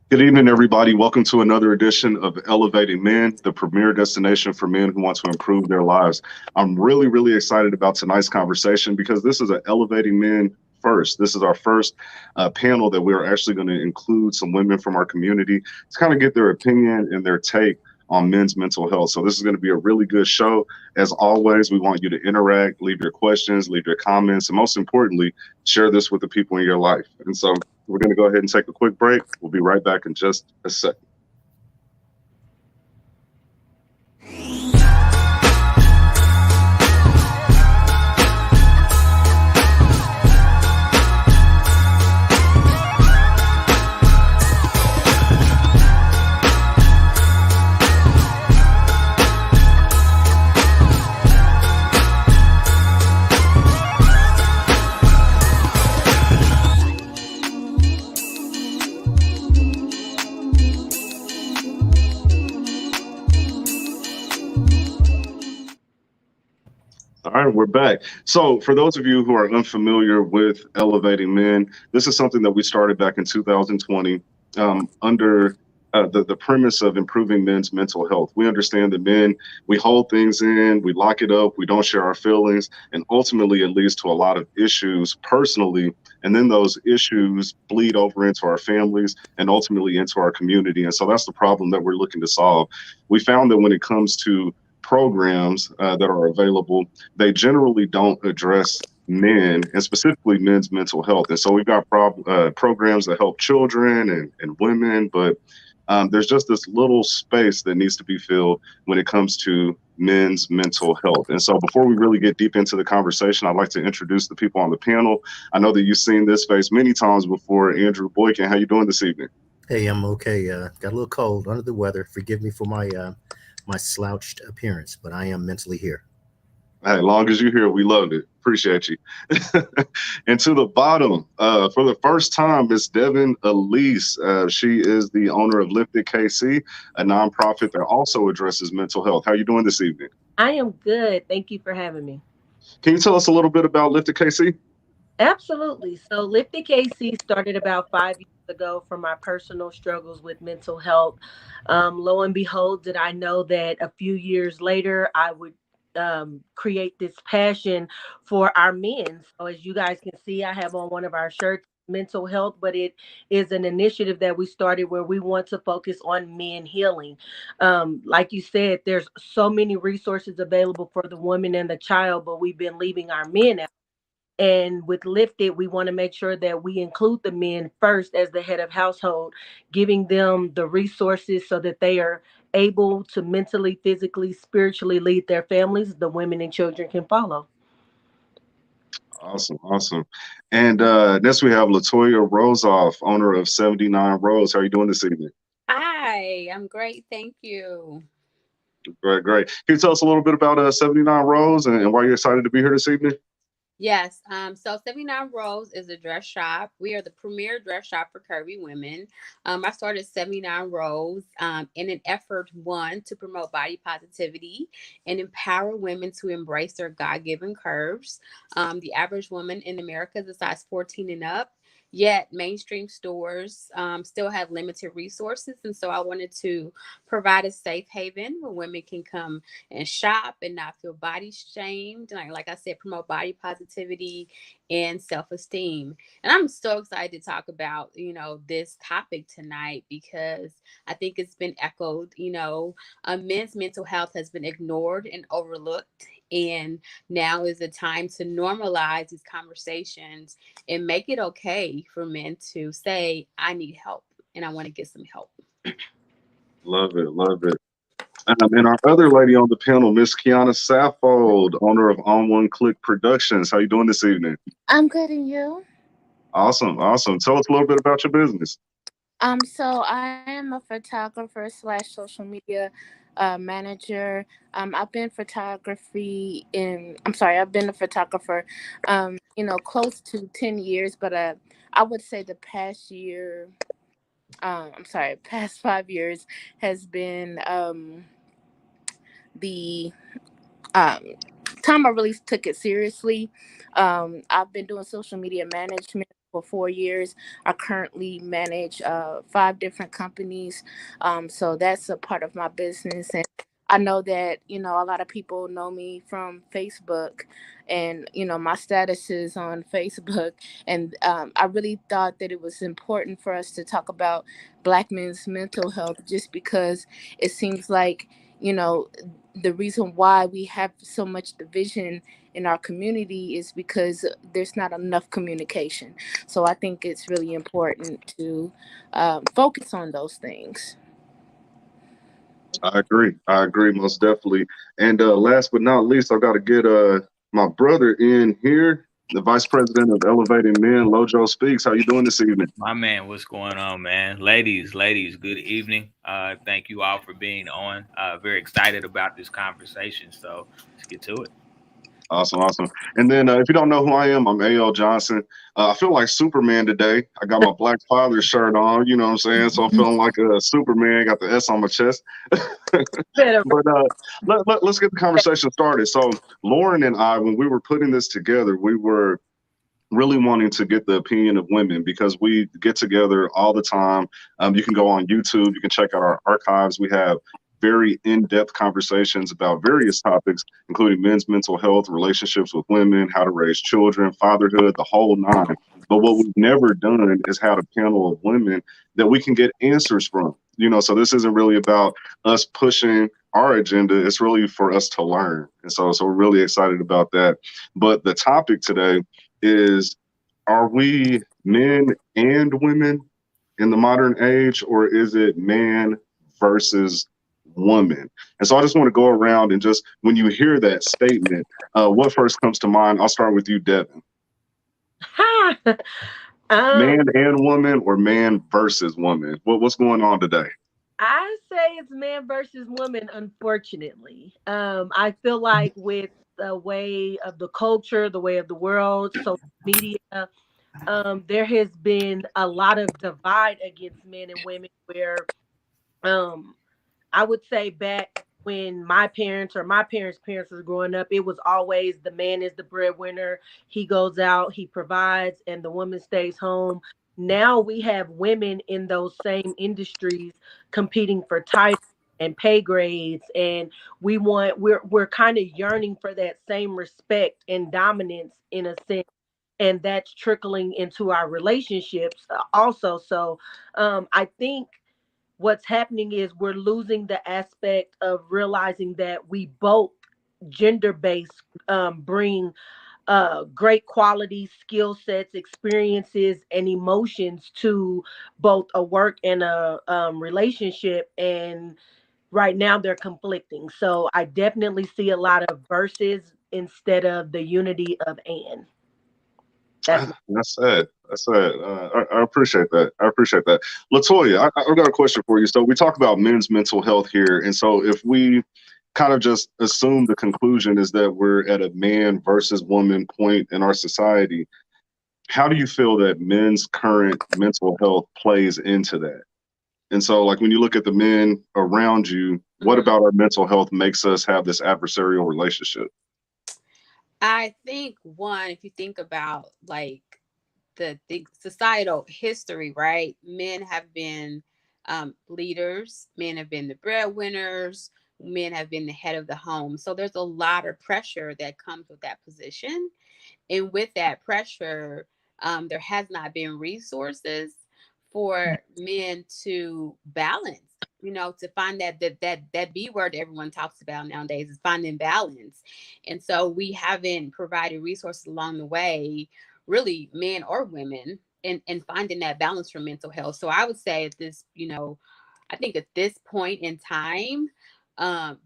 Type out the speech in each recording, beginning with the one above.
Good evening, everybody. Welcome to another edition of Elevating Men, the premier destination for men who want to improve their lives. I'm really excited about tonight's conversation because this is an Elevating Men first. This is our first panel that we're actually going to include some women from our community to kind of get their opinion and their take on men's mental health. So this is going to be a really good show. As always, we want you to interact, leave your questions, leave your comments, and most importantly, share this with the people in your life. And so we're going to go ahead and take a quick break. We'll be right back in just a second. All right, we're back. So, for those of you who are unfamiliar with Elevating Men, this is something that we started back in 2020 under the premise of improving men's mental health. We understand that men, we hold things in, we lock it up, we don't share our feelings, and ultimately it leads to a lot of issues personally. And then those issues bleed over into our families and ultimately into our community. And so that's the problem that we're looking to solve. We found that when it comes to programs that are available, they generally don't address men and specifically men's mental health. And so we've got programs that help children and women, but there's just this little space that needs to be filled when it comes to men's mental health. And so before we really get deep into the conversation, I'd like to introduce the people on the panel. I know that you've seen this face many times before. Andrew Boykin, how you doing this evening? Hey, I'm okay. Got a little cold, under the weather. Forgive me for my slouched appearance, but I am mentally here. Hey, long as you're here, we loved it. Appreciate you. And to the bottom, for the first time, Miss Devin Elise. She is the owner of Lifted KC, a nonprofit that also addresses mental health. How you doing this evening? I am good. Thank you for having me. Can you tell us a little bit about Lifted KC? Absolutely. So, Lifted KC started about 5 years ago from my personal struggles with mental health. Lo and behold, did I know that a few years later I would create this passion for our men. So, as you guys can see, I have on one of our shirts, mental health, but it is an initiative that we started where we want to focus on men healing. Like you said, there's so many resources available for the woman and the child, but we've been leaving our men out. And with Lifted, we want to make sure that we include the men first as the head of household, giving them the resources so that they are able to mentally, physically, spiritually lead their families. The women and children can follow. Awesome, awesome. And next we have Latoya Rosoff, owner of 79 Rose. How are you doing this evening? Hi, I'm great. Thank you. Great, great. Can you tell us a little bit about 79 Rose and why you're excited to be here this evening? Yes, so 79 Rose is a dress shop. We are the premier dress shop for curvy women. I started 79 Rose in an effort, one, to promote body positivity and empower women to embrace their God given curves. The average woman in America is a size 14 and up. Yet mainstream stores still have limited resources. And so I wanted to provide a safe haven where women can come and shop and not feel body shamed. Like I said, promote body positivity and self-esteem. And I'm so excited to talk about, this topic tonight because I think it's been echoed, men's mental health has been ignored and overlooked. And now is the time to normalize these conversations and make it okay for men to say, I need help and I want to get some help. Love it, love it. And our other lady on the panel, Miss Kiana Saffold, owner of On One Click Productions. How you doing this evening? I'm good, and you? Awesome, awesome. Tell us a little bit about your business. So I am a photographer slash social media manager. I've been photography in. I'm sorry, I've been a photographer, close to 10 years, but I would say the past year. Past 5 years has been the um, time I really took it seriously. I've been doing social media management for 4 years. I currently manage 5 different companies. So that's a part of my business. And I know that, a lot of people know me from Facebook and, my status is on Facebook. And I really thought that it was important for us to talk about Black men's mental health just because it seems like, the reason why we have so much division in our community is because there's not enough communication. So I think it's really important to focus on those things. I agree. I agree most definitely. And last but not least, I've got to get my brother in here, the Vice President of Elevating Men, Lojo Speaks. How you doing this evening? My man, what's going on, man? Ladies, good evening. Thank you all for being on. Very excited about this conversation. So let's get to it. Awesome, awesome. And then if you don't know who I am, I'm A.L. Johnson. I feel like Superman today. I got my Black Father shirt on, you know what I'm saying? So I'm feeling like a Superman, got the S on my chest. But let's get the conversation started. So Lauren and I, when we were putting this together, we were really wanting to get the opinion of women because we get together all the time. You can go on YouTube, you can check out our archives. We have very in-depth conversations about various topics, including men's mental health, relationships with women, how to raise children, fatherhood, the whole nine. But what we've never done is had a panel of women that we can get answers from. So this isn't really about us pushing our agenda. It's really for us to learn. And so we're really excited about that. But the topic today is, are we men and women in the modern age, or is it man versus woman? And so I just want to go around and just, when you hear that statement, what first comes to mind? I'll start with you, Devin. Man and woman, or man versus woman? What's going on today? I say it's man versus woman, unfortunately. I feel like with the way of the culture, the way of the world, social media, there has been a lot of divide against men and women where I would say back when my parents or my parents' parents was growing up, it was always the man is the breadwinner. He goes out, he provides, and the woman stays home. Now we have women in those same industries competing for titles and pay grades, and we're kind of yearning for that same respect and dominance in a sense, and that's trickling into our relationships also. So I think what's happening is we're losing the aspect of realizing that we both gender-based bring great qualities, skill sets, experiences, and emotions to both a work and a relationship. And right now they're conflicting. So I definitely see a lot of verses instead of the unity of and. That's sad. That's sad. I appreciate that. I appreciate that. Latoya, I've got a question for you. So we talk about men's mental health here. And so if we kind of just assume the conclusion is that we're at a man versus woman point in our society, how do you feel that men's current mental health plays into that? And so, like, when you look at the men around you, what about our mental health makes us have this adversarial relationship? I think one, if you think about like the societal history, right? Men have been leaders, men have been the breadwinners, men have been the head of the home. So there's a lot of pressure that comes with that position. And with that pressure, there has not been resources for men to balance, to find that B word everyone talks about nowadays is finding balance. And so we haven't provided resources along the way, really men or women, in finding that balance for mental health. So I would say at this, I think at this point in time,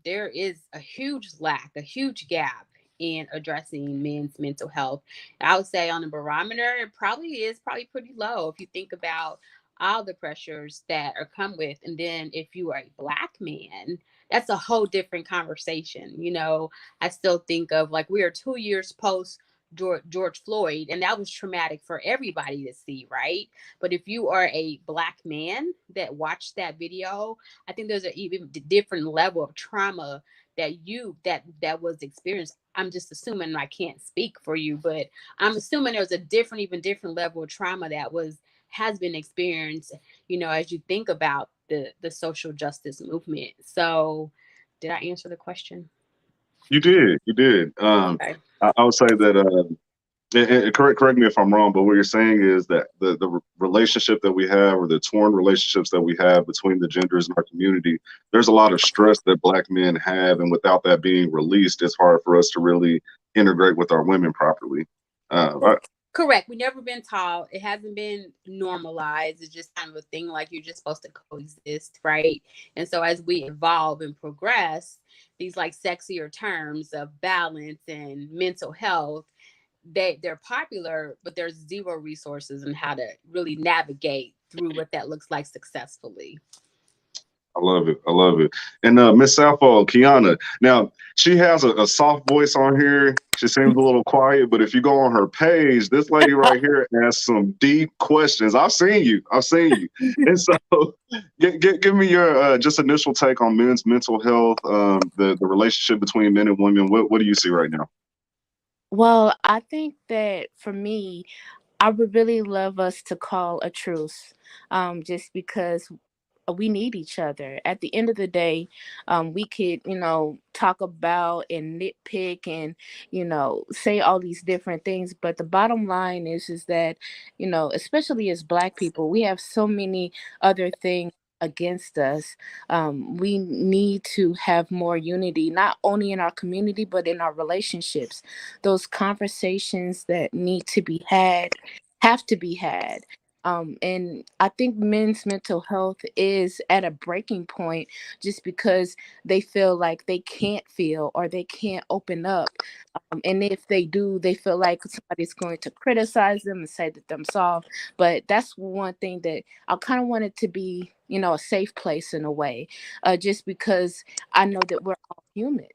there is a huge lack, a huge gap in addressing men's mental health. I would say on the barometer, it probably is pretty low if you think about all the pressures that are come with. And then if you are a Black man, that's a whole different conversation. I still think of like we are 2 years post George Floyd, and that was traumatic for everybody to see, right? But if you are a Black man that watched that video, I think there's an even different level of trauma that was experienced. I'm just assuming, I can't speak for you, but I'm assuming there was a even different level of trauma that has been experienced, as you think about the social justice movement. So did I answer the question? You did. You did. Okay. I would say that, and correct me if I'm wrong, but what you're saying is that the relationship that we have, or the torn relationships that we have between the genders in our community, there's a lot of stress that Black men have, and without that being released, it's hard for us to really integrate with our women properly. Correct. We've never been taught. It hasn't been normalized. It's just kind of a thing, like you're just supposed to coexist, right? And so as we evolve and progress, these like sexier terms of balance and mental health, they're popular, but there's zero resources on how to really navigate through what that looks like successfully. I love it. I love it. And Miss Sappho, Kiana, now she has a soft voice on here. She seems a little quiet, but if you go on her page, this lady right here asks some deep questions. I've seen you. And so give me your just initial take on men's mental health, the relationship between men and women. What do you see right now? Well, I think that for me, I would really love us to call a truce, just because we need each other. At the end of the day, we could, talk about and nitpick and, say all these different things. But the bottom line is that, especially as Black people, we have so many other things against us. We need to have more unity, not only in our community, but in our relationships. Those conversations that need to be had have to be had. And I think men's mental health is at a breaking point just because they feel like they can't feel or they can't open up. And if they do, they feel like somebody's going to criticize them and say that they're soft. But that's one thing that I kind of want it to be, a safe place in a way, just because I know that we're all human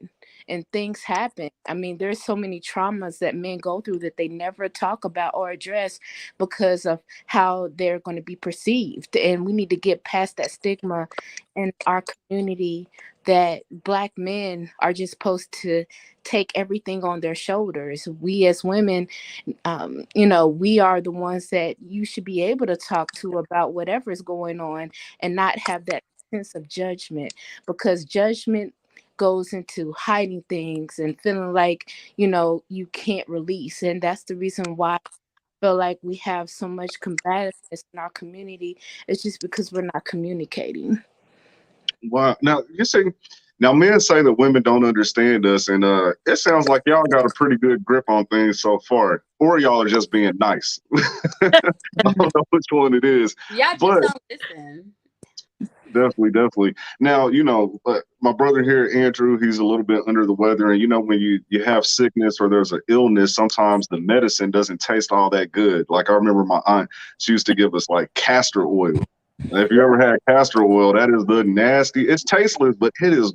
and things happen. I mean, there's so many traumas that men go through that they never talk about or address because of how they're going to be perceived. And we need to get past that stigma in our community that Black men are just supposed to take everything on their shoulders. We as women, we are the ones that you should be able to talk to about whatever is going on and not have that sense of judgment, because judgment goes into hiding things and feeling like, you can't release. And that's the reason why I feel like we have so much combativeness in our community. It's just because we're not communicating. Wow. Now men say that women don't understand us, and it sounds like y'all got a pretty good grip on things so far, or y'all are just being nice. I don't know which one it is. Yeah, just but don't listen. Definitely. Now, my brother here, Andrew, he's a little bit under the weather, and when you have sickness or there's an illness, sometimes the medicine doesn't taste all that good. Like I remember my aunt, she used to give us like castor oil. And if you ever had castor oil, that is the nasty. It's tasteless, but it is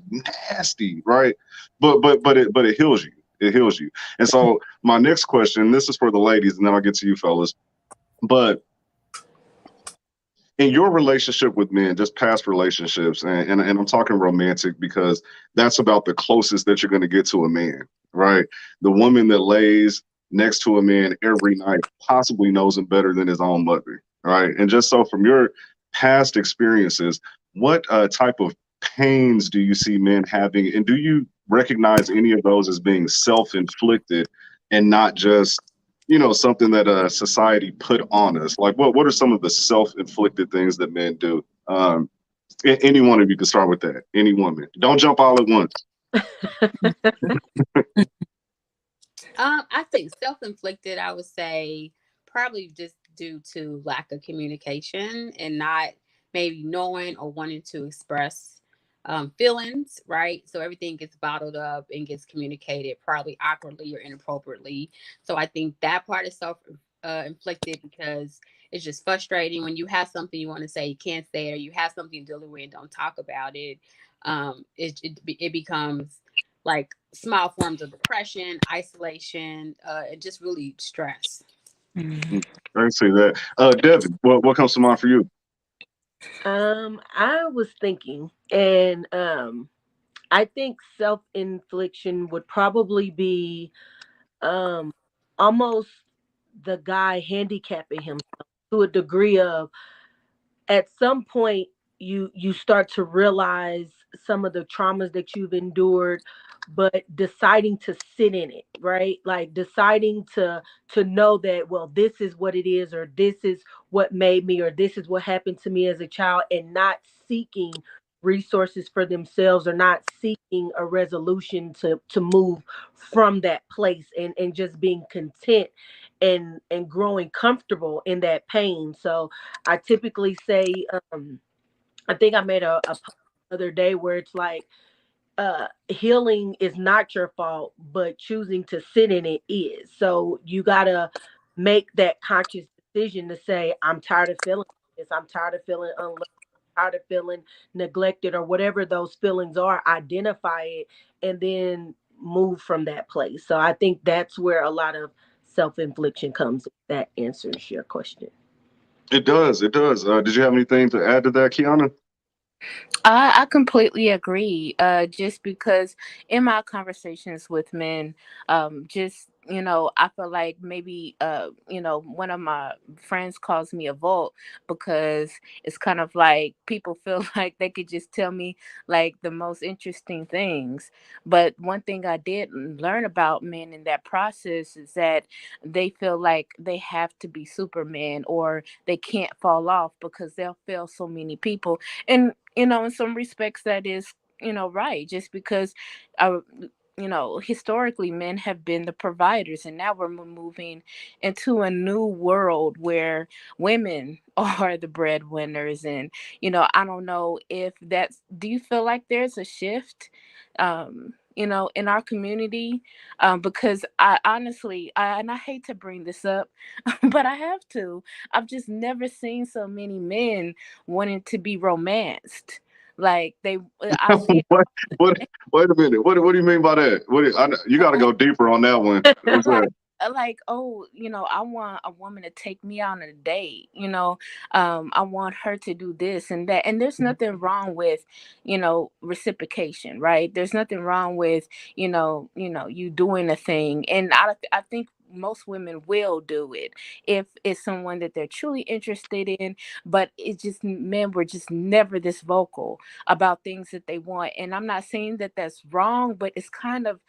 nasty, right? But it heals you. It heals you. And so my next question, this is for the ladies, and then I'll get to you fellas. But in your relationship with men, just past relationships, and I'm talking romantic because that's about the closest that you're going to get to a man, right? The woman that lays next to a man every night possibly knows him better than his own mother, right? And just so from your past experiences, what type of pains do you see men having, and do you recognize any of those as being self-inflicted and not just something that society put on us? Like what are some of the self-inflicted things that men do? Any one of you can start with that. Any woman. Don't jump all at once. I think self-inflicted, I would say probably just due to lack of communication and not maybe knowing or wanting to express feelings, right? So everything gets bottled up and gets communicated probably awkwardly or inappropriately. So I think that part is self-inflicted because it's just frustrating when you have something you want to say, you can't say it, or you have something to deal with and don't talk about it. It becomes like small forms of depression, isolation, and just really stress. I see that. Devin, what comes to mind for you? I was thinking, and I think self-infliction would probably be um almost the guy handicapping himself to a degree of, at some point you start to realize some of the traumas that you've endured, but deciding to sit in it, right? Like deciding to know that, well, this is what it is, or this is what made me, or this is what happened to me as a child, and not seeking resources for themselves, or not seeking a resolution to move from that place, and just being content and growing comfortable in that pain. So I typically say, I think I made a post the other day where it's like, healing is not your fault, but choosing to sit in it is. So you gotta make that conscious decision to say, I'm tired of feeling this, I'm tired of feeling unloved, tired of feeling neglected, or whatever those feelings are, identify it, and then move from that place. So I think that's where a lot of self-infliction comes, if that answers your question. It does. It does. Did you have anything to add to that, Kiana? I completely agree. Just because in my conversations with men, just I feel like maybe one of my friends calls me a vault because it's kind of like people feel like they could just tell me like the most interesting things. But one thing I did learn about men in that process is that they feel like they have to be Superman, or they can't fall off because they'll fail so many people. And in some respects that is right, just because uh, historically men have been the providers, and now we're moving into a new world where women are the breadwinners. And I don't know if that's, do you feel like there's a shift in our community? Because I honestly, and I hate to bring this up, but I have to. I've just never seen so many men wanting to be romanced. Like I see what? What? Wait a minute. What do you mean by that? You got to go deeper on that one. What's like that? oh, I want a woman to take me out on a date. I want her to do this and that. And there's nothing wrong with reciprocation, right? There's nothing wrong with you doing a thing. And I think most women will do it if it's someone that they're truly interested in. But it's just, men were just never this vocal about things that they want. And I'm not saying that that's wrong, but it's kind of,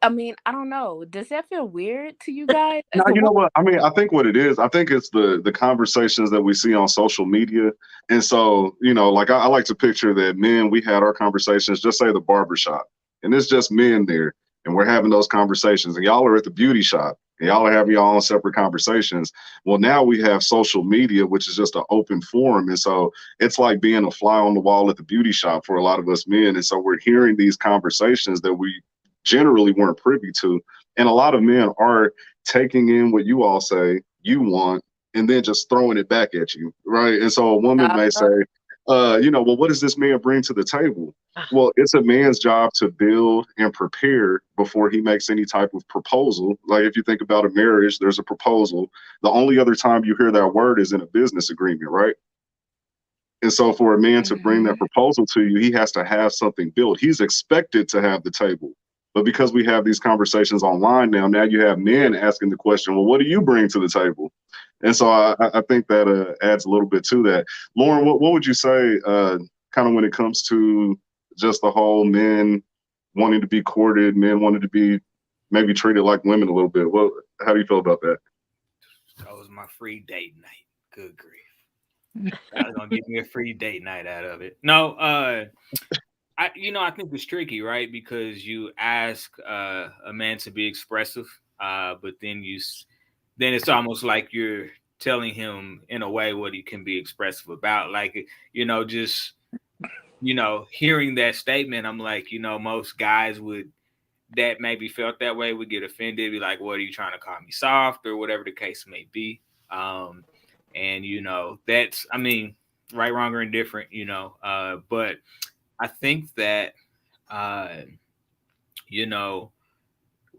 I mean, I don't know. Does that feel weird to you guys Now, as a you know woman? what? I mean, I think what it is, I think it's the conversations that we see on social media. And so, like I like to picture that men, we had our conversations, just say the barbershop, and it's just men there, and we're having those conversations, and y'all are at the beauty shop, and y'all are having your own separate conversations. Well, now we have social media, which is just an open forum. And so it's like being a fly on the wall at the beauty shop for a lot of us men. And so we're hearing these conversations that we generally weren't privy to. And a lot of men are taking in what you all say you want and then just throwing it back at you, right? And so a woman may say, well, what does this man bring to the table? Well, it's a man's job to build and prepare before he makes any type of proposal. Like if you think about a marriage, there's a proposal. The only other time you hear that word is in a business agreement, right? And so for a man to bring that Mhm. proposal to you, he has to have something built. He's expected to have the table. But because we have these conversations online now you have men asking the question, well, what do you bring to the table? And so I think that adds a little bit to that. Lauren, what would you say kind of when it comes to just the whole men wanting to be courted, men wanting to be maybe treated like women a little bit? Well, how do you feel about that? That was my free date night. Good grief. I was gonna give me a free date night out of it. No, I think it's tricky, right? Because you ask a man to be expressive, but then it's almost like you're telling him in a way what he can be expressive about. Like, just hearing that statement, I'm like, most guys would that maybe felt that way would get offended, be like, "What are you trying to call me soft?" or whatever the case may be. And that's, I mean, right, wrong, or indifferent, but I think that uh, you know,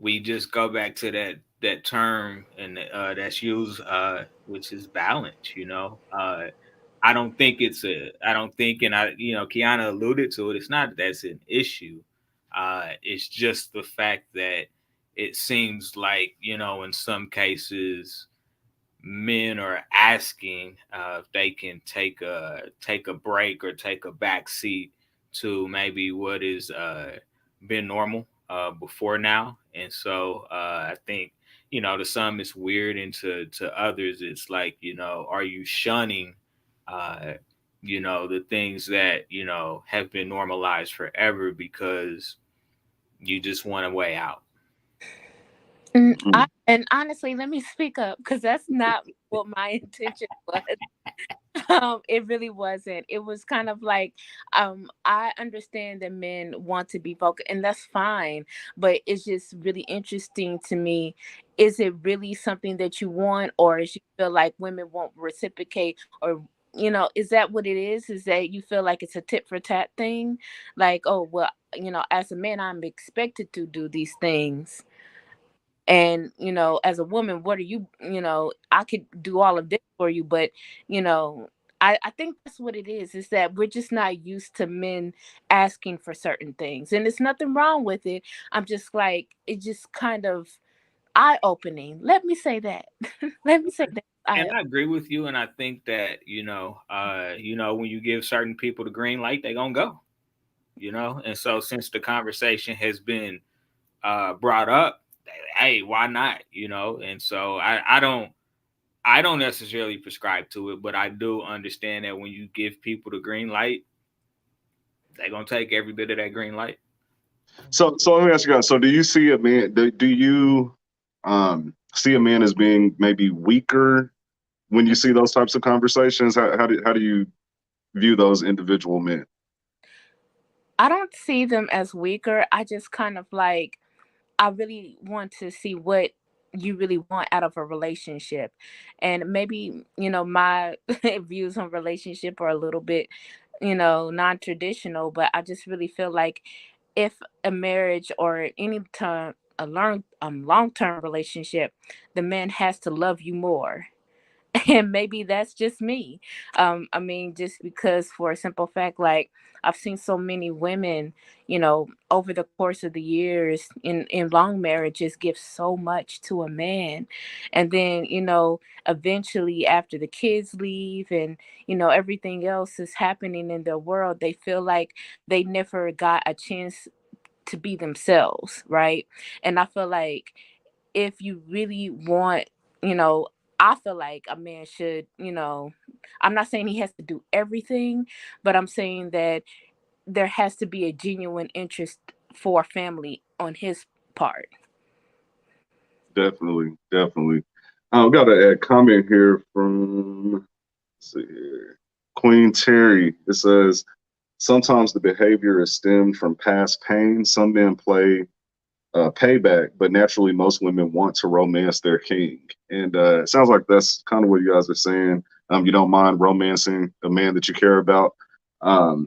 we just go back to that term and that's used, which is balance. I don't think, and Kiana alluded to it. It's not that that's an issue. It's just the fact that it seems like, in some cases, men are asking if they can take a break or take a back seat to maybe what is been normal before now. And so I think, to some it's weird, and to others it's like, are you shunning uh, the things that have been normalized forever because you just want a way out. And honestly, let me speak up because that's not what my intention was. It really wasn't. It was kind of like, I understand that men want to be vocal, and that's fine. But it's just really interesting to me. Is it really something that you want, or is you feel like women won't reciprocate, or is that what it is? Is that you feel like it's a tit for tat thing? Like, oh well, as a man, I'm expected to do these things. And as a woman, what are I could do all of this for you, but you know I think that's what it is that we're just not used to men asking for certain things, and there's nothing wrong with it. I'm just like, it just kind of eye-opening, let me say that. Let me say that. And I agree with you, and I think that when you give certain people the green light, they gonna go. And so since the conversation has been brought up, hey, why not? And so I don't necessarily prescribe to it, but I do understand that when you give people the green light, they're gonna take every bit of that green light. So let me ask you guys. So do you see a man? Do you see a man as being maybe weaker when you see those types of conversations? How do you view those individual men? I don't see them as weaker. I just kind of like, I really want to see what you really want out of a relationship. And maybe, my views on relationship are a little bit, non-traditional, but I just really feel like if a marriage or any time a long-term relationship, the man has to love you more. And maybe that's just me. I mean, just because, for a simple fact, like, I've seen so many women, over the course of the years in long marriages give so much to a man. And then, eventually after the kids leave and, everything else is happening in their world, they feel like they never got a chance to be themselves, right? And I feel like if you really want, you know, I feel like a man should, I'm not saying he has to do everything, but I'm saying that there has to be a genuine interest for family on his part. Definitely. We got a comment here from, let's see here, Queen Terry. It says, sometimes the behavior is stemmed from past pain. Some men play payback, but naturally most women want to romance their king. And it sounds like that's kind of what you guys are saying. You don't mind romancing a man that you care about. And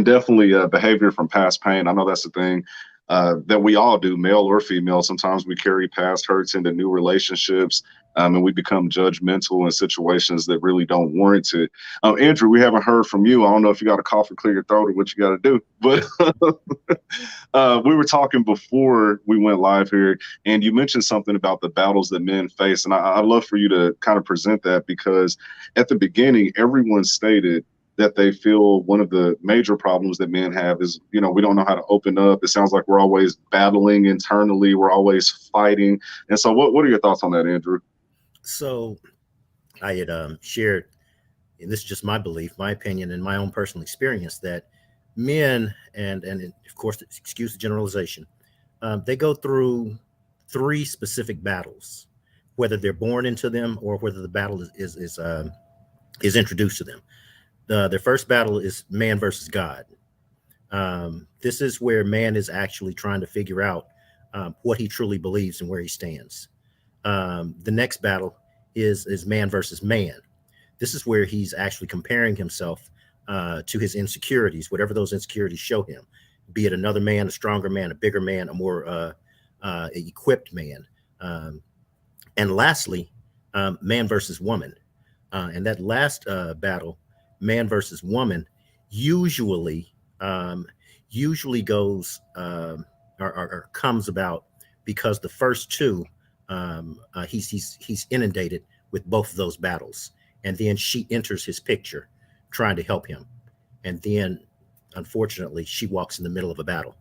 definitely behavior from past pain. I know that's the thing that we all do, male or female. Sometimes we carry past hurts into new relationships, and we become judgmental in situations that really don't warrant it. Andrew, we haven't heard from you. I don't know if you got a cough or clear your throat or what you got to do, but we were talking before we went live here, and you mentioned something about the battles that men face. And I'd love for you to kind of present that, because at the beginning, everyone stated that they feel one of the major problems that men have is, we don't know how to open up. It sounds like we're always battling internally. We're always fighting. And so what are your thoughts on that, Andrew? So I had shared, and this is just my belief, my opinion, and my own personal experience, that men, and of course, excuse the generalization, they go through 3 specific battles, whether they're born into them or whether the battle is introduced to them. Their first battle is man versus God. This is where man is actually trying to figure out what he truly believes and where he stands. The next battle is man versus man. This is where he's actually comparing himself to his insecurities, whatever those insecurities show him, be it another man, a stronger man, a bigger man, a more equipped man. And lastly, man versus woman. And that last battle, man versus woman, usually usually goes or comes about because the first two, he's inundated with both of those battles, and then she enters his picture trying to help him, and then unfortunately she walks in the middle of a battle.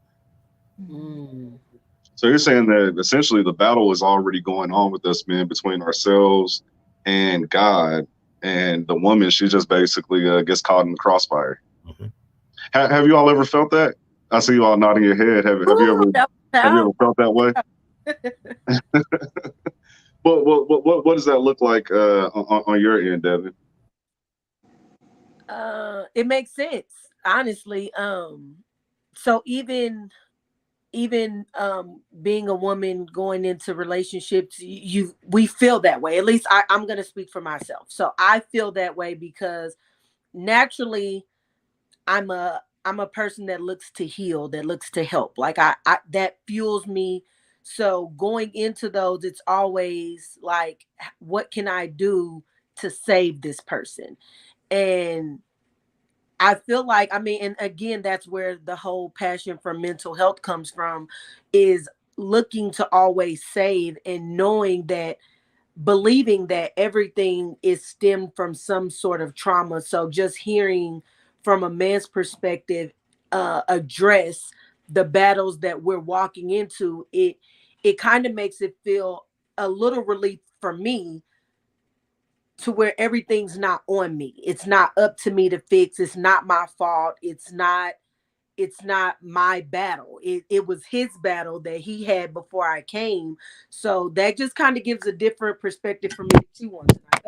Mm. So you're saying that essentially the battle is already going on with us men between ourselves and God, and the woman, she just basically gets caught in the crossfire. Mhm. Have you all ever felt that? I see you all nodding your head. Have you Ooh, that ever was felt that way? What does that look like on your end, Devin? it makes sense, honestly. So even being a woman going into relationships, we feel that way. At least I'm gonna speak for myself. So I feel that way because naturally I'm a person that looks to heal, that looks to help. Like I that fuels me. So going into those, it's always like, what can I do to save this person? And I feel like, I mean, and again, that's where the whole passion for mental health comes from, is looking to always save and knowing that, believing that everything is stemmed from some sort of trauma. So just hearing from a man's perspective, address the battles that we're walking into, it kind of makes it feel a little relief for me, to where everything's not on me. It's not up to me to fix. It's not my fault. It's not my battle. It was his battle that he had before I came. So that just kind of gives a different perspective for me to chew on tonight.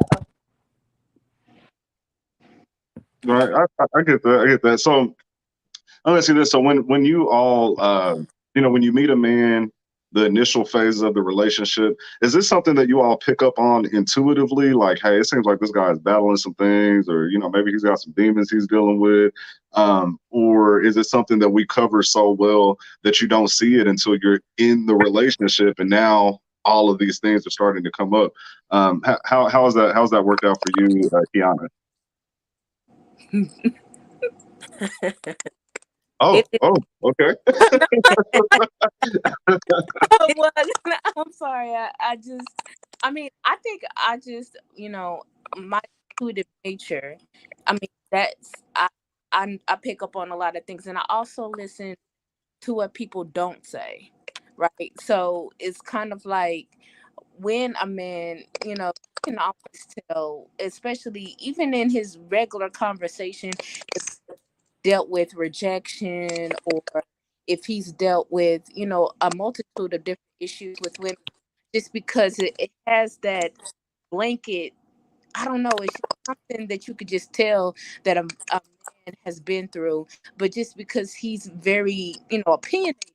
Right, I get that. I get that. So I'm gonna see this. So when you all when you meet a man, the initial phases of the relationship, is this something that you all pick up on intuitively? Like, hey, it seems like this guy is battling some things, or maybe he's got some demons he's dealing with, or is it something that we cover so well that you don't see it until you're in the relationship, and now all of these things are starting to come up? How's that worked out for you, Kiana? It, Oh, it, oh, okay. Well, I'm sorry. I mean, I think I just, my intuitive nature. I mean, I pick up on a lot of things, and I also listen to what people don't say, right? So it's kind of like, when a man, you can always tell, especially even in his regular conversation, if dealt with rejection, or if he's dealt with, a multitude of different issues with women, just because it has that blanket. I don't know, it's something that you could just tell that a man has been through, but just because he's very, opinionated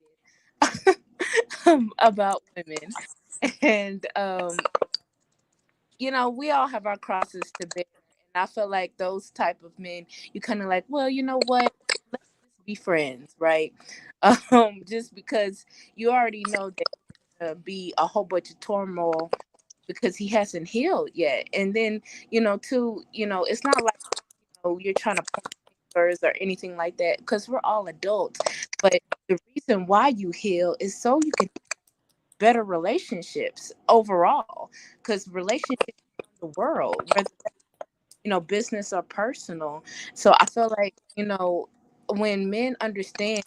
about women. And we all have our crosses to bear, and I feel like those type of men, you kind of like, well, you know what, let's just be friends, right? Just because you already know that be a whole bunch of turmoil because he hasn't healed yet. And then, too, it's not like, you're trying to point fingers or anything like that, because we're all adults. But the reason why you heal is so you can better relationships overall, because relationships in the world, whether business or personal. So I feel like, when men understand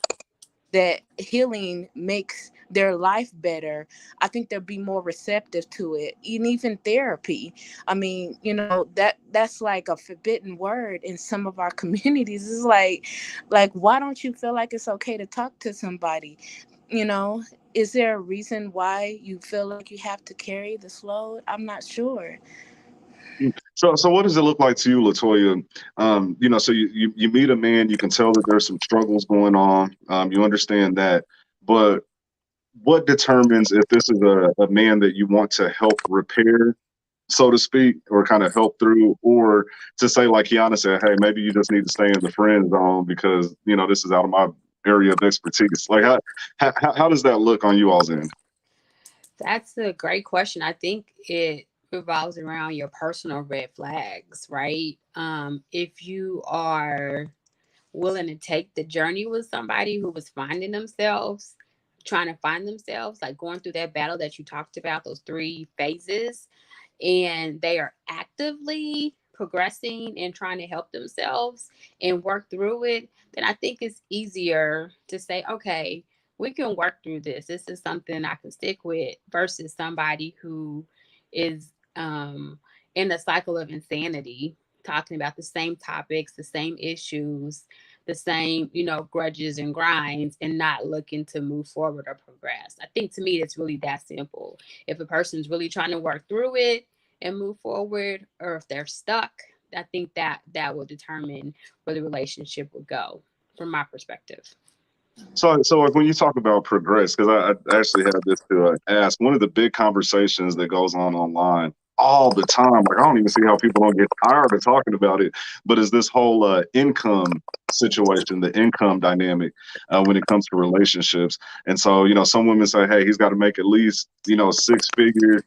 that healing makes their life better, I think they'll be more receptive to it. And even therapy, I mean, that's like a forbidden word in some of our communities. It's like, why don't you feel like it's okay to talk to somebody? Is there a reason why you feel like you have to carry this load? I'm not sure. So what does it look like to you, Latoya? So you meet a man, you can tell that there's some struggles going on. You understand that, but what determines if this is a man that you want to help repair, so to speak, or kind of help through, or to say, like Kiana said, hey, maybe you just need to stay in the friend zone because this is out of my area of expertise. Like how does that look on you all's end? That's a great question. I think it revolves around your personal red flags, right? If you are willing to take the journey with somebody who was finding themselves, trying to find themselves, like going through that battle that you talked about, those 3 phases, and they are actively progressing and trying to help themselves and work through it, then I think it's easier to say, okay, we can work through this. This is something I can stick with versus somebody who is in the cycle of insanity, talking about the same topics, the same issues, the same, grudges and grinds, and not looking to move forward or progress. I think to me, it's really that simple. If a person's really trying to work through it and move forward, or if they're stuck, I think that will determine where the relationship would go from my perspective. So like when you talk about progress, because I actually had this to ask, one of the big conversations that goes on online all the time, like I don't even see how people don't get tired of talking about it, but is this whole income situation, the income dynamic when it comes to relationships. And so, some women say, hey, he's got to make at least, 6 figures.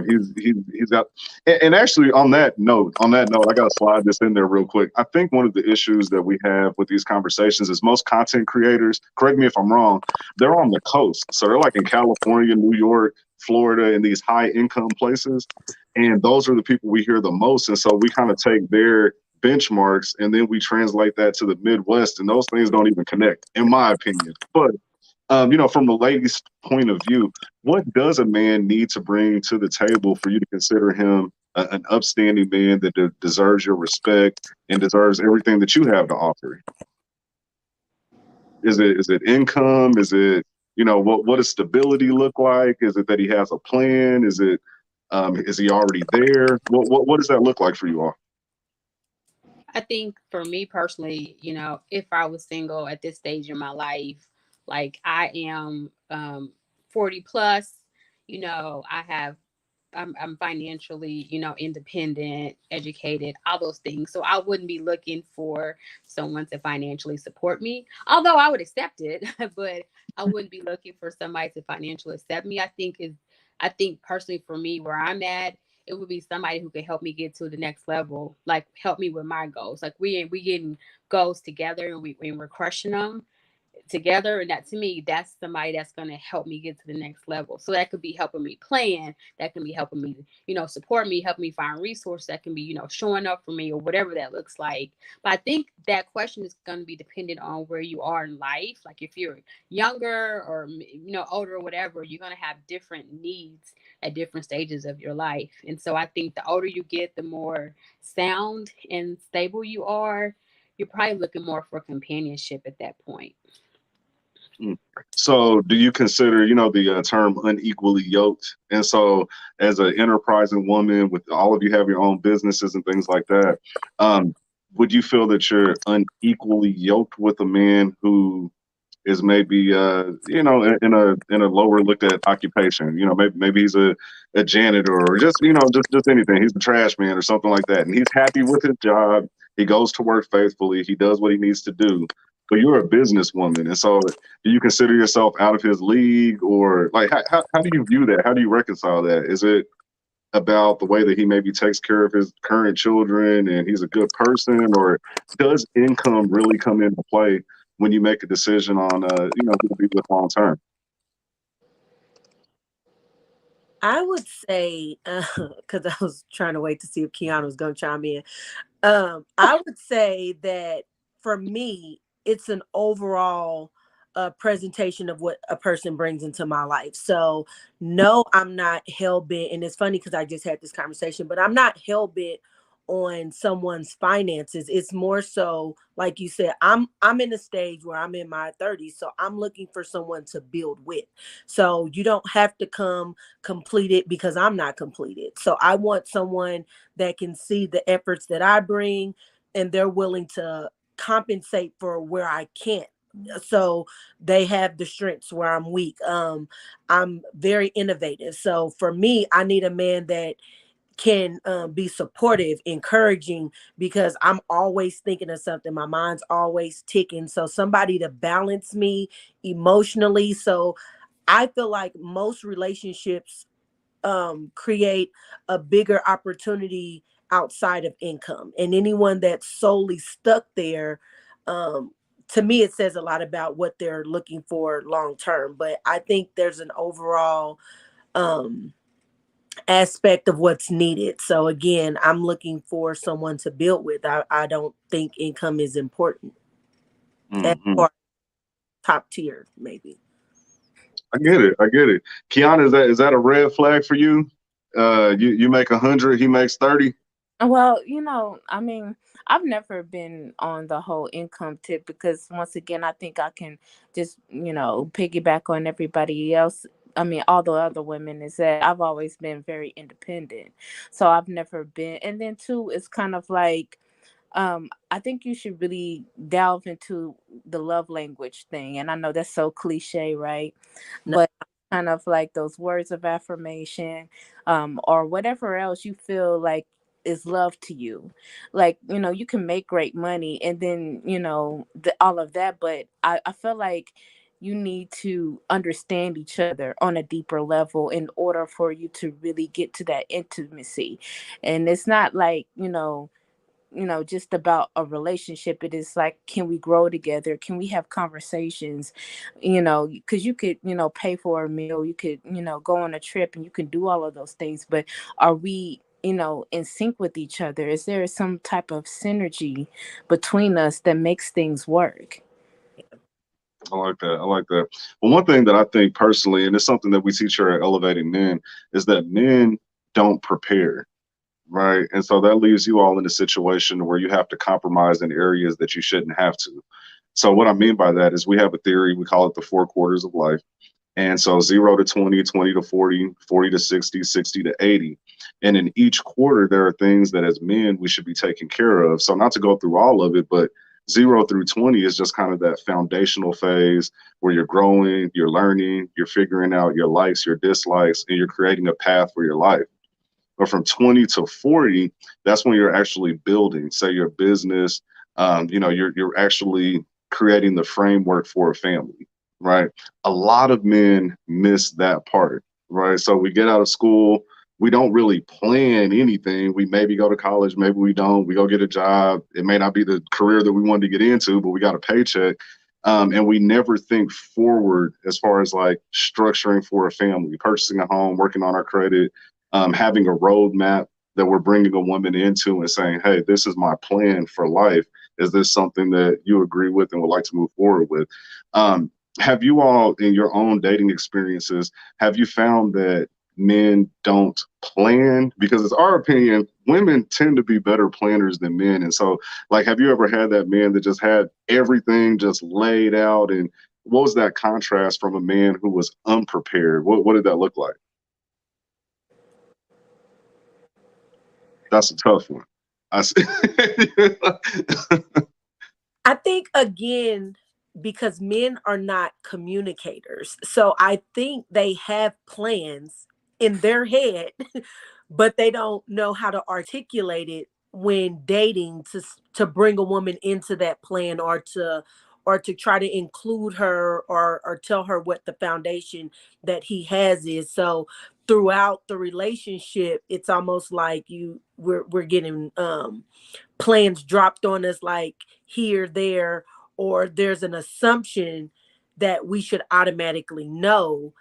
He's got, and actually on that note, I got to slide this in there real quick. I think one of the issues that we have with these conversations is most content creators, correct me if I'm wrong, they're on the coast. So they're like in California, New York, Florida, in these high income places. And those are the people we hear the most. And so we kind of take their benchmarks and then we translate that to the Midwest, and those things don't even connect, in my opinion. But from the lady's point of view, what does a man need to bring to the table for you to consider him an upstanding man that deserves your respect and deserves everything that you have to offer? Is it income? Is it, what does stability look like? Is it that he has a plan? Is it is he already there? What does that look like for you all? I think for me personally, if I was single at this stage in my life, like I am 40 plus, I'm financially, independent, educated, all those things. So I wouldn't be looking for someone to financially support me, although I would accept it, but I wouldn't be looking for somebody to financially accept me. I think personally for me, where I'm at, it would be somebody who could help me get to the next level, like help me with my goals. Like we getting goals together and we're crushing them together, and that to me, that's somebody that's going to help me get to the next level. So that could be helping me plan, that can be helping me support me, help me find resources, that can be showing up for me or whatever that looks like. But I think that question is going to be dependent on where you are in life. Like if you're younger or older or whatever, you're going to have different needs at different stages of your life. And so I think the older you get, the more sound and stable you are, you're probably looking more for companionship at that point. So do you consider, the term unequally yoked? And so as an enterprising woman, with all of you have your own businesses and things like that, would you feel that you're unequally yoked with a man who is maybe, in a lower looked at occupation? Maybe he's a janitor or just anything. He's a trash man or something like that. And he's happy with his job. He goes to work faithfully. He does what he needs to do. But you're a businesswoman. And so do you consider yourself out of his league, or like, how do you view that? How do you reconcile that? Is it about the way that he maybe takes care of his current children and he's a good person, or does income really come into play when you make a decision on, who to be with long term? I would say, because I was trying to wait to see if Keanu was going to chime in. I would say that for me, it's an overall presentation of what a person brings into my life. So no, I'm not hell bent. And it's funny because I just had this conversation, but I'm not hell bent on someone's finances. It's more so, like you said, I'm in a stage where I'm in my 30s, so I'm looking for someone to build with. So you don't have to come completed because I'm not completed. So I want someone that can see the efforts that I bring, and they're willing to compensate for where I can't. So they have the strengths where I'm weak. I'm very innovative. So for me, I need a man that can be supportive, encouraging, because I'm always thinking of something. My mind's always ticking. So somebody to balance me emotionally. So I feel like most relationships create a bigger opportunity outside of income, and anyone that's solely stuck there, to me, it says a lot about what they're looking for long term. But I think there's an overall aspect of what's needed. So again, I'm looking for someone to build with. I don't think income is important as Hmm. far top tier, maybe. I get it. I get it. Kiana, is that a red flag for you? You make 100, he makes 30. Well, I mean, I've never been on the whole income tip because once again, I think I can just, piggyback on everybody else. I mean, all the other women is that I've always been very independent. So I've never been. And then two, it's kind of like, I think you should really delve into the love language thing. And I know that's so cliche, right? No, But kind of like those words of affirmation, or whatever else you feel like is love to you. Like, you can make great money and then, all of that. But I feel like you need to understand each other on a deeper level in order for you to really get to that intimacy. And it's not like, just about a relationship. It is like, can we grow together? Can we have conversations? Because you could, pay for a meal, you could, go on a trip, and you can do all of those things. But are we, in sync with each other? Is there some type of synergy between us that makes things work? I like that. I like that. Well, one thing that I think personally, and it's something that we teach here at Elevating Men, is that men don't prepare, right? And so that leaves you all in a situation where you have to compromise in areas that you shouldn't have to. So what I mean by that is we have a theory, we call it the 4 quarters of life. And so 0 to 20, 20 to 40, 40 to 60, 60 to 80. And in each quarter, there are things that as men we should be taking care of. So not to go through all of it, but 0 through 20 is just kind of that foundational phase where you're growing, you're learning, you're figuring out your likes, your dislikes, and you're creating a path for your life. But from 20 to 40, that's when you're actually building, say, your business. You're actually creating the framework for a family, right? A lot of men miss that part, right? So we get out of school, we don't really plan anything. We maybe go to college, maybe we don't. We go get a job. It may not be the career that we wanted to get into, but we got a paycheck. And we never think forward as far as like structuring for a family, purchasing a home, working on our credit, having a roadmap that we're bringing a woman into and saying, hey, this is my plan for life. Is this something that you agree with and would like to move forward with? Have you all, in your own dating experiences, have you found that men don't plan? Because it's our opinion, women tend to be better planners than men. And so, like, have you ever had that man that just had everything just laid out? And what was that contrast from a man who was unprepared? What did that look like? That's a tough one. I see. I think again, because men are not communicators. So I think they have plans in their head, but they don't know how to articulate it when dating to bring a woman into that plan, or to try to include her, or tell her what the foundation that he has is. So throughout the relationship, it's almost like we're getting plans dropped on us, like here, there, or there's an assumption that we should automatically know.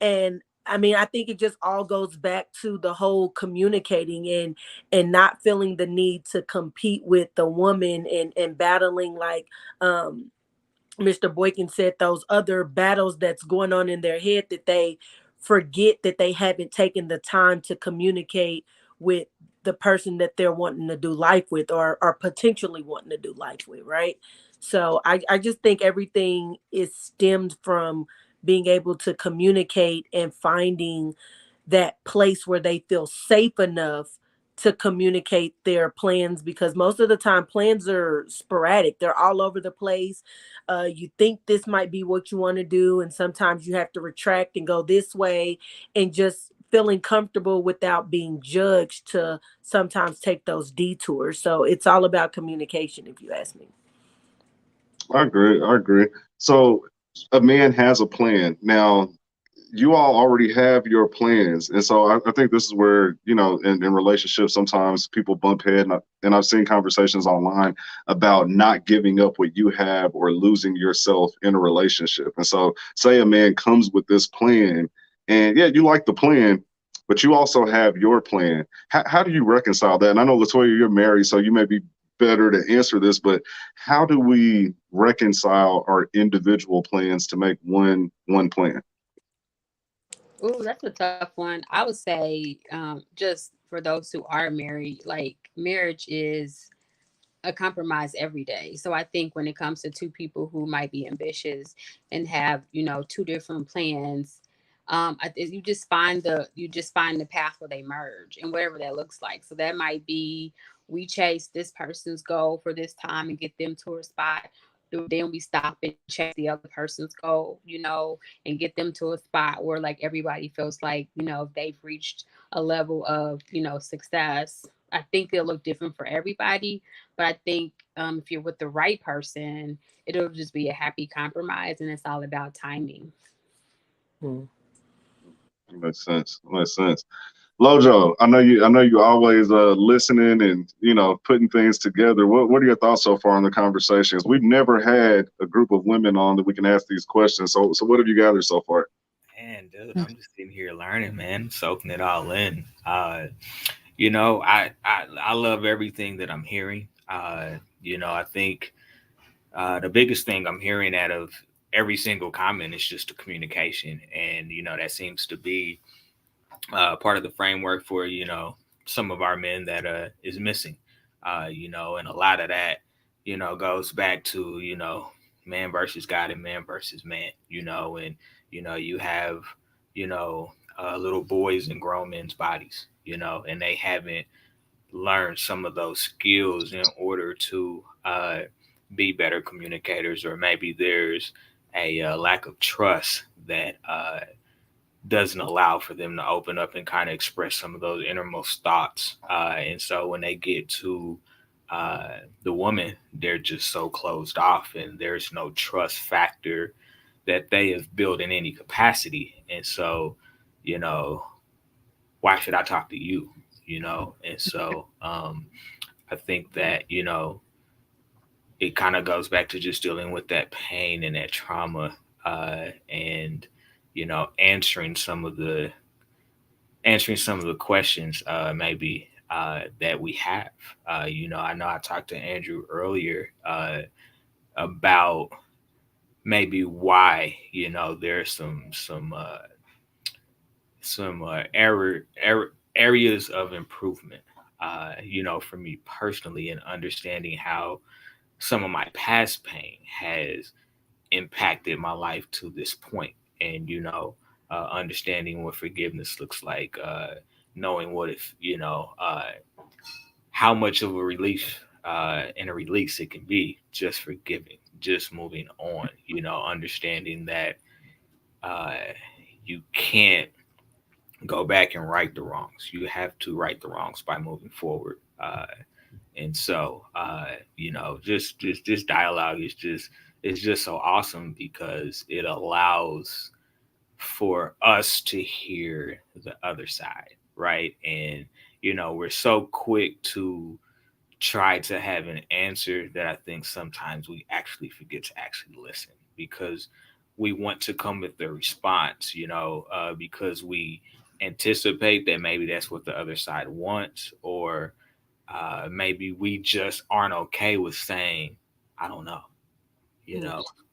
And I mean, I think it just all goes back to the whole communicating and not feeling the need to compete with the woman, and battling, like Mr. Boykin said, those other battles that's going on in their head, that they forget that they haven't taken the time to communicate with the person that they're wanting to do life with, or potentially wanting to do life with, right? So I just think everything is stemmed from being able to communicate and finding that place where they feel safe enough to communicate their plans, because most of the time plans are sporadic, they're all over the place. You think this might be what you want to do, and sometimes you have to retract and go this way, and just feeling comfortable without being judged to sometimes take those detours. So it's all about communication, if you ask me. I agree. I agree. So a man has a plan. Now, you all already have your plans. And so I think this is where, in relationships, sometimes people bump head. And I've seen conversations online about not giving up what you have or losing yourself in a relationship. And so say a man comes with this plan and yeah, you like the plan, but you also have your plan. How do you reconcile that? And I know, Latoya, you're married, so you may be better to answer this, but how do we reconcile our individual plans to make one plan? Ooh, that's a tough one. I would say, just for those who are married, like marriage is a compromise every day. So I think when it comes to two people who might be ambitious and have, two different plans, you just find the path where they merge and whatever that looks like. So that might be we chase this person's goal for this time and get them to a spot. Then we stop and chase the other person's goal, and get them to a spot where like everybody feels like, they've reached a level of, success. I think it'll look different for everybody, but I think if you're with the right person, it'll just be a happy compromise, and it's all about timing. Makes sense. Makes sense. Lojo, I know you always listening and putting things together. What are your thoughts so far on the conversations? We've never had a group of women on that we can ask these questions. So what have you gathered so far? Man, dude, I'm just sitting here learning, man, soaking it all in. I love everything that I'm hearing. I think the biggest thing I'm hearing out of every single comment is just the communication, and that seems to be part of the framework for some of our men that is missing. And a lot of that goes back to man versus God and man versus man. And you have little boys and grown men's bodies. And they haven't learned some of those skills in order to be better communicators, or maybe there's a lack of trust that doesn't allow for them to open up and kind of express some of those innermost thoughts. And so when they get to the woman, they're just so closed off, and there's no trust factor that they have built in any capacity. And so, why should I talk to you? And so I think that, it kind of goes back to just dealing with that pain and that trauma, and answering some of the questions maybe that we have. I know I talked to Andrew earlier about maybe why there's some areas of improvement. For me personally, and understanding how some of my past pain has impacted my life to this point, and understanding what forgiveness looks like, knowing what if how much of a relief and a release it can be, just forgiving, just moving on, understanding that uh, you can't go back and right the wrongs. You have to right the wrongs by moving forward. And so, just this dialogue is just so awesome, because it allows for us to hear the other side, right? And we're so quick to try to have an answer that I think sometimes we actually forget to actually listen, because we want to come with the response, because we anticipate that maybe that's what the other side wants, or maybe we just aren't okay with saying, I don't know,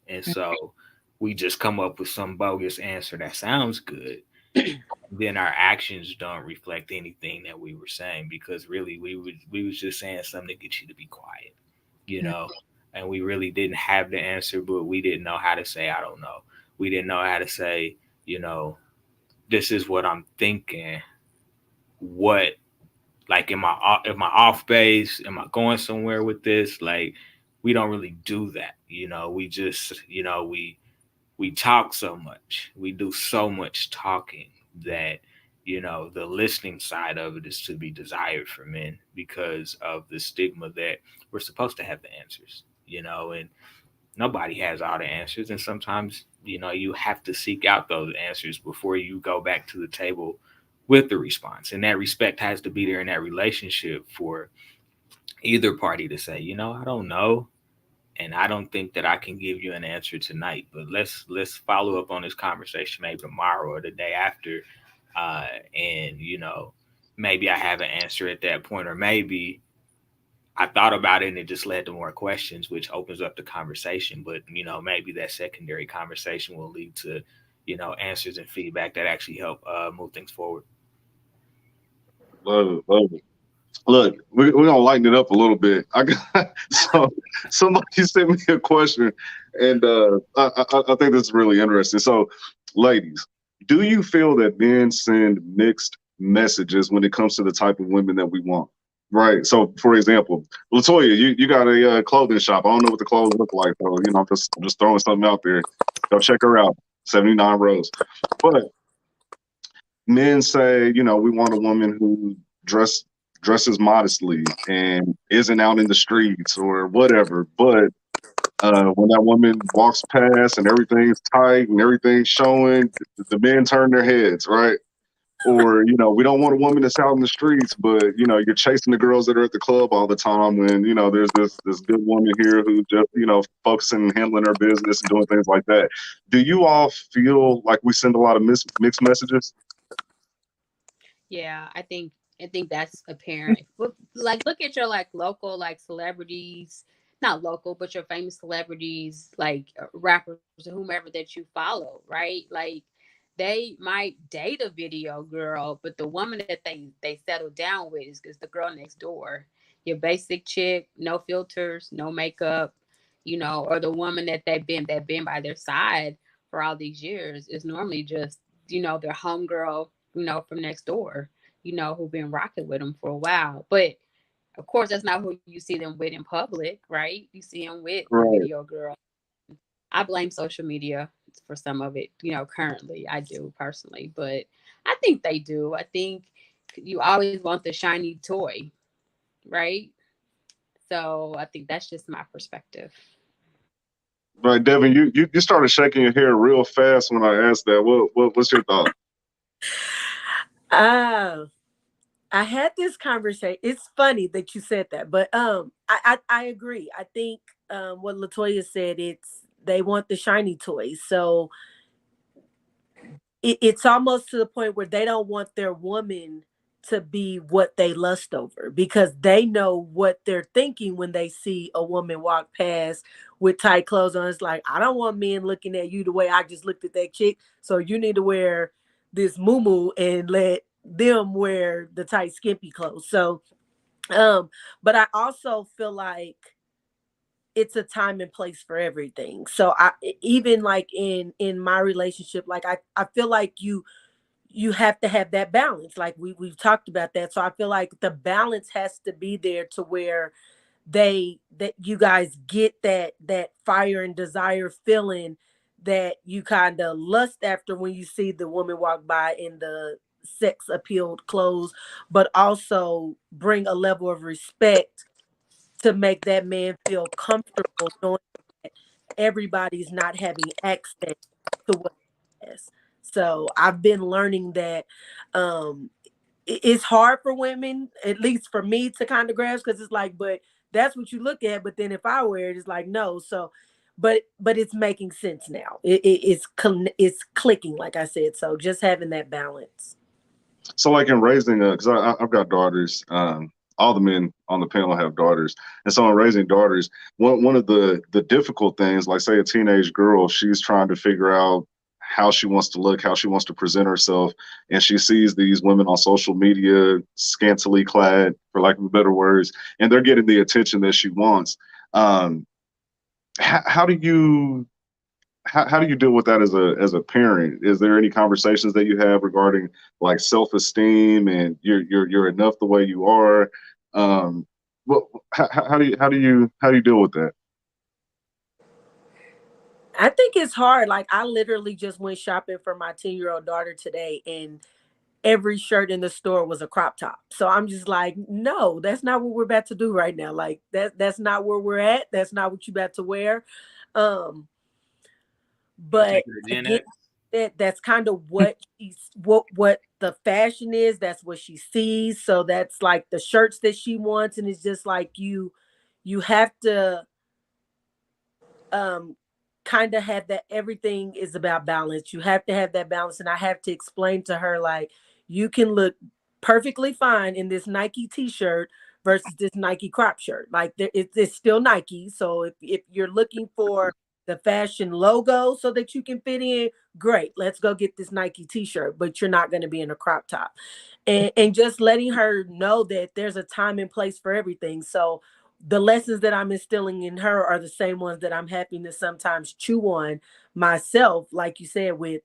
and so we just come up with some bogus answer that sounds good. Then our actions don't reflect anything that we were saying, because really we was just saying something to get you to be quiet, and we really didn't have the answer, but we didn't know how to say I don't know. We didn't know how to say, this is what I'm thinking. What, like, am I off base? Am I going somewhere with this? Like, we don't really do that. We just, we talk so much. We do so much talking that, the listening side of it is to be desired for men, because of the stigma that we're supposed to have the answers, and nobody has all the answers, and sometimes you have to seek out those answers before you go back to the table with the response. And that respect has to be there in that relationship for either party to say, I don't know, and I don't think that I can give you an answer tonight, but let's follow up on this conversation maybe tomorrow or the day after, and maybe I have an answer at that point, or maybe I thought about it and it just led to more questions, which opens up the conversation. But maybe that secondary conversation will lead to answers and feedback that actually help move things forward. Love it, love it. Look, we're gonna lighten it up a little bit. I got so somebody sent me a question, and I think this is really interesting. So, ladies, do you feel that men send mixed messages when it comes to the type of women that we want? Right. So, for example, Latoya, you got a clothing shop. I don't know what the clothes look like, so I'm just throwing something out there. Go check her out. 79 rows. But men say, we want a woman who dresses modestly and isn't out in the streets or whatever. But when that woman walks past and everything's tight and everything's showing, the men turn their heads, right? Or, we don't want a woman that's out in the streets, but you're chasing the girls that are at the club all the time when, there's this good woman here who just, focusing and handling her business and doing things like that. Do you all feel like we send a lot of mixed messages? Yeah, I think that's apparent. Like, look at your local celebrities, not local, but your famous celebrities, rappers or whomever that you follow, right? Like, they might date a video girl, but the woman that they settle down with is the girl next door. Your basic chick, no filters, no makeup, or the woman that been by their side for all these years is normally just their homegirl, from next door, who've been rocking with them for a while. But of course, that's not who you see them with in public, right? You see them with the Right. video girl. I blame social media for some of it, currently. I do personally, but I think they do. I think you always want the shiny toy, right? So I think that's just my perspective. Right, Devin, you started shaking your hair real fast when I asked that. What's your thought? Uh, I had this conversation. It's funny that you said that, but I agree. I think what Latoya said, it's they want the shiny toys. So it's almost to the point where they don't want their woman to be what they lust over, because they know what they're thinking when they see a woman walk past with tight clothes on. It's like, I don't want men looking at you the way I just looked at that chick. So you need to wear this muumuu and let them wear the tight skimpy clothes. So but I also feel like it's a time and place for everything. So I even like in my relationship, like I feel like you have to have that balance. Like we've talked about that. So I feel like the balance has to be there to where that you guys get that fire and desire feeling that you kind of lust after when you see the woman walk by in the sex appealed clothes, but also bring a level of respect to make that man feel comfortable knowing that everybody's not having access to what he has. So I've been learning that um it's hard for women, at least for me, to kind of grasp, because it's like, but that's what you look at. But then if I wear it, it's like, no. So, but it's making sense now. It's clicking, like I said. So just having that balance. So, like in raising, because I've got daughters. All the men on the panel have daughters, and so in raising daughters, one of the difficult things, like say a teenage girl, she's trying to figure out how she wants to look, how she wants to present herself, and she sees these women on social media, scantily clad, for lack of better words, and they're getting the attention that she wants. Um, how do you how do you deal with that as a parent? Is there any conversations that you have regarding like self-esteem and you're enough the way you are? What how do you deal with that? I think it's hard. Like I literally just went shopping for my 10-year-old daughter today, and every shirt in the store was a crop top. So I'm just like, no, that's not what we're about to do right now. Like that's not where we're at. That's not what you about to wear. um, You but take it to Gen again, X. that's kind of what what the fashion is. That's what she sees. So that's like the shirts that she wants, and it's just like you have to um kind of have that. Everything is about balance. You have to have that balance, and I have to explain to her, like, you can look perfectly fine in this Nike t-shirt versus this Nike crop shirt. Like, it's still Nike. So if you're looking for the fashion logo so that you can fit in, great, let's go get this Nike t-shirt, but you're not going to be in a crop top. And just letting her know that there's a time and place for everything. So the lessons that I'm instilling in her are the same ones that I'm having to sometimes chew on myself, like you said, with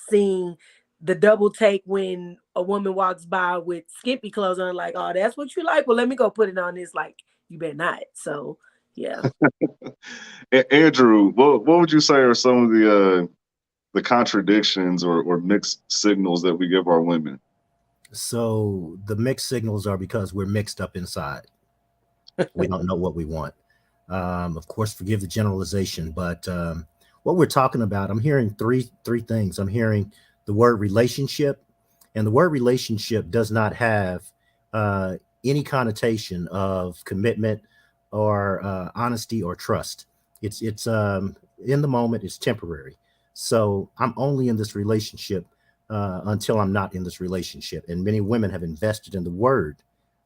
seeing the double take when a woman walks by with skimpy clothes on, like, oh, that's what you like? Well, let me go put it on this. Like, you better not. So, yeah. Andrew, what would you say are some of the contradictions or mixed signals that we give our women? So the mixed signals are because we're mixed up inside. We don't know what we want. Of course, forgive the generalization, but what we're talking about, I'm hearing three things. I'm hearing the word relationship, and the word relationship does not have any connotation of commitment or honesty or trust. It's in the moment. It's temporary. So I'm only in this relationship until I'm not in this relationship. And many women have invested in the word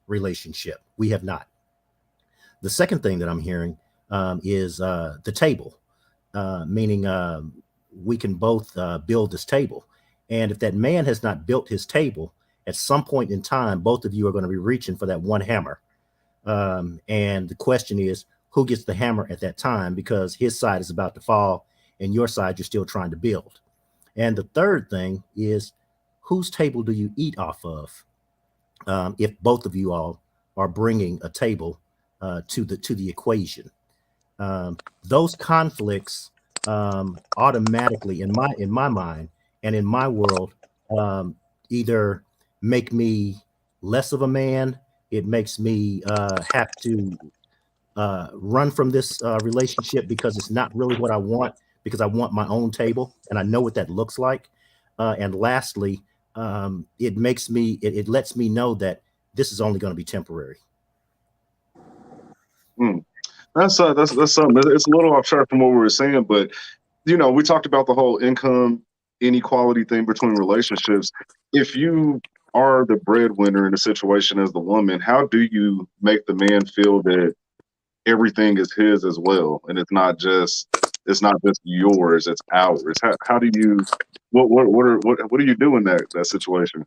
relationship. We have not. The second thing that I'm hearing is the table, meaning we can both build this table. And if that man has not built his table, at some point in time, both of you are going to be reaching for that one hammer. And the question is, who gets the hammer at that time? Because his side is about to fall and your side you're still trying to build. And the third thing is, whose table do you eat off of? If both of you all are bringing a table to the equation, those conflicts automatically, in my mind and in my world, either make me less of a man. It makes me have to run from this relationship because it's not really what I want, because I want my own table and I know what that looks like. And lastly, it lets me know that this is only going to be temporary. Hmm. That's something. It's a little off track from what we were saying, but we talked about the whole income inequality thing between relationships. If you are the breadwinner in a situation as the woman, how do you make the man feel that everything is his as well, and it's not just yours, it's ours? How do you what do you do in that situation?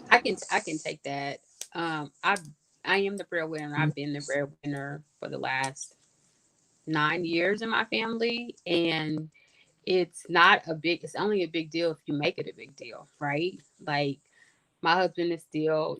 I can take that. I am the breadwinner. I've been the breadwinner for the last 9 years in my family, and it's only a big deal if you make it a big deal, right? Like, my husband is still,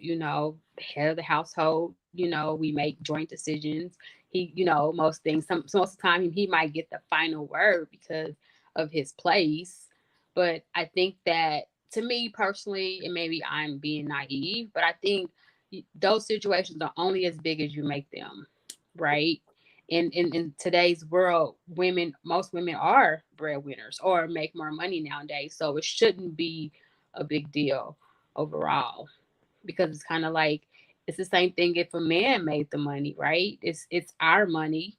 head of the household. We make joint decisions. He, most things, most of the time he might get the final word because of his place. But I think that, to me personally, and maybe I'm being naive, but I think those situations are only as big as you make them, right? In today's world, most women are breadwinners or make more money nowadays. So it shouldn't be a big deal overall, because it's kind of like, it's the same thing if a man made the money, right? It's our money.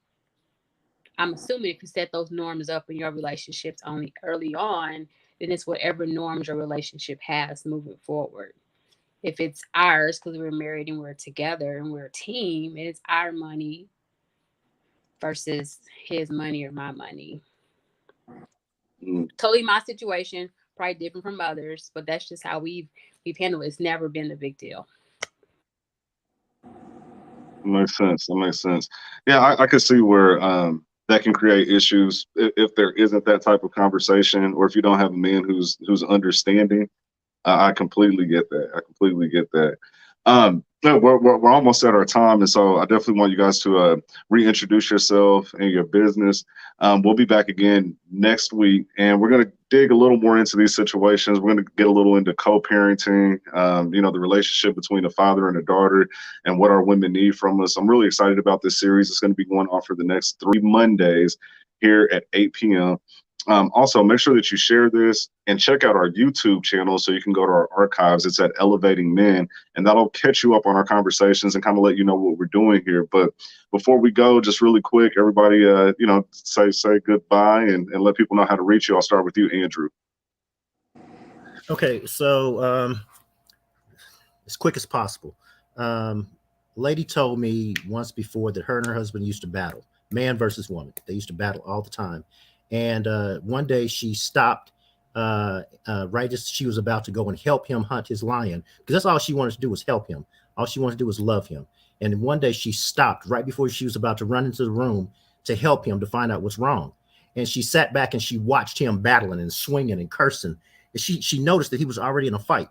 I'm assuming if you set those norms up in your relationships only early on, then it's whatever norms your relationship has moving forward. If it's ours because we're married and we're together and we're a team, and it's our money versus his money or my money. Mm, Totally my situation, probably different from others, but that's just how we've handled it. It's never been a big deal. makes sense. That makes sense. Yeah, I can see where that can create issues if there isn't that type of conversation, or if you don't have a man who's understanding. I completely get that. I completely get that. No, we're almost at our time, and so I definitely want you guys to reintroduce yourself and your business. We'll be back again next week, and we're going to dig a little more into these situations. We're going to get a little into co-parenting, the relationship between a father and a daughter, and what our women need from us. I'm really excited about this series. It's going to be going on for the next 3 Mondays. here at 8 p.m. Also, make sure that you share this and check out our YouTube channel so you can go to our archives. It's at Elevating Men, and that'll catch you up on our conversations and kind of let you know what we're doing here. But before we go, just really quick, everybody, say goodbye and let people know how to reach you. I'll start with you, Andrew. Okay, so as quick as possible. Lady told me once before that her and her husband used to battle, man versus woman. They used to battle all the time. And one day she stopped right as she was about to go and help him hunt his lion, because that's all she wanted to do was help him. All she wanted to do was love him. And one day she stopped right before she was about to run into the room to help him to find out what's wrong. And she sat back and she watched him battling and swinging and cursing. And she noticed that he was already in a fight.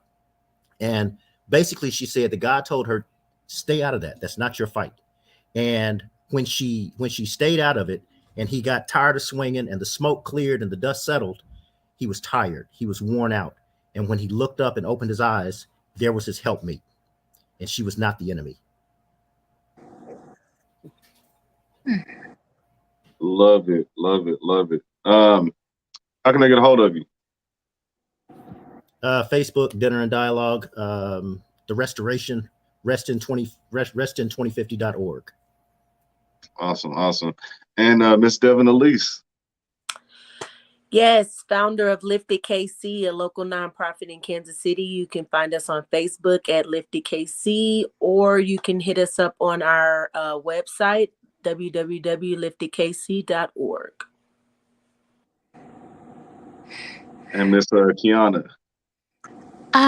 And basically she said that God told her, stay out of that. That's not your fight. And when she stayed out of it and he got tired of swinging and the smoke cleared and the dust settled, he was tired. He was worn out. And when he looked up and opened his eyes, there was his helpmeet. And she was not the enemy. Love it. Love it. Love it. How can I get a hold of you? Facebook, Dinner and Dialogue, the Restoration, restin2050.org. Awesome. And Miss Devin Elise. Yes, founder of Lifted KC, a local nonprofit in Kansas City. You can find us on Facebook at Lifted KC, or you can hit us up on our website, www.liftedkc.org. And Miss Kiana.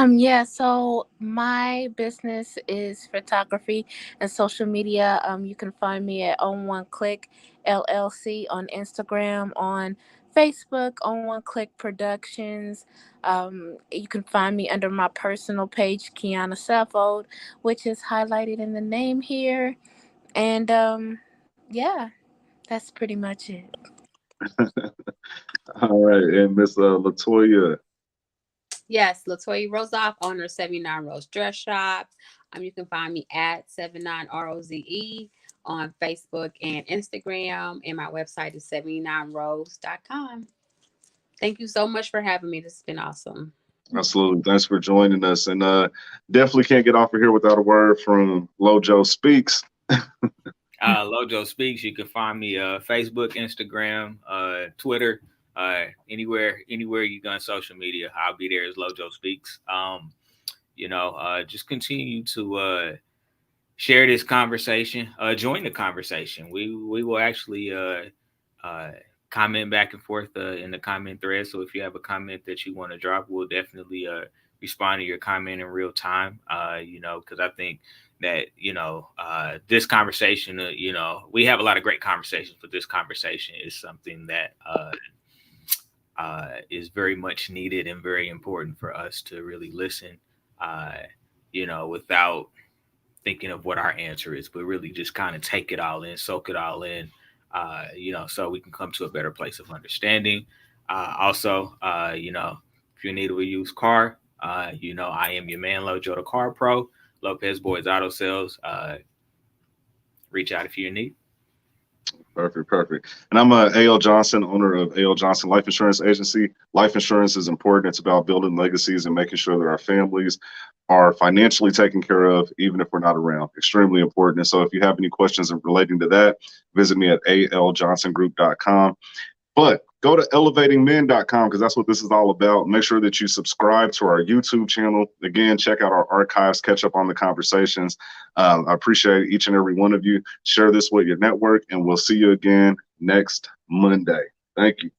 Yeah, so my business is photography and social media. You can find me at On One Click LLC on Instagram, on Facebook, On One Click Productions. You can find me under my personal page, Kiana Saffold, which is highlighted in the name here. And yeah, that's pretty much it. All right, and Miss Latoya. Yes, Latoya Rosoff, owner of 79 Rose Dress Shop. You can find me at 79ROZE on Facebook and Instagram, and my website is 79rose.com. Thank you so much for having me. This has been awesome. Absolutely. Thanks for joining us. And definitely can't get off of here without a word from Lojo Speaks. Lojo Speaks. You can find me Facebook, Instagram, Twitter, anywhere you go on social media. I'll be there as Lojo Speaks. Just continue to share this conversation. Join the conversation. We will actually comment back and forth in the comment thread. So if you have a comment that you want to drop, we'll definitely respond to your comment in real time. Because I think that this conversation, we have a lot of great conversations, but this conversation is something that is very much needed and very important for us to really listen, without thinking of what our answer is, but really just kind of take it all in, soak it all in, so we can come to a better place of understanding. Also, if you need a used car, I am your man, Lojo the Car Pro, Lopez Boys Auto Sales. Reach out if you're in need. Perfect. And I'm A.L. Johnson, owner of A.L. Johnson Life Insurance Agency. Life insurance is important. It's about building legacies and making sure that our families are financially taken care of, even if we're not around. Extremely important. And so if you have any questions relating to that, visit me at aljohnsongroup.com. But go to elevatingmen.com, because that's what this is all about. Make sure that you subscribe to our YouTube channel. Again, check out our archives, catch up on the conversations. I appreciate each and every one of you. Share this with your network, and we'll see you again next Monday. Thank you.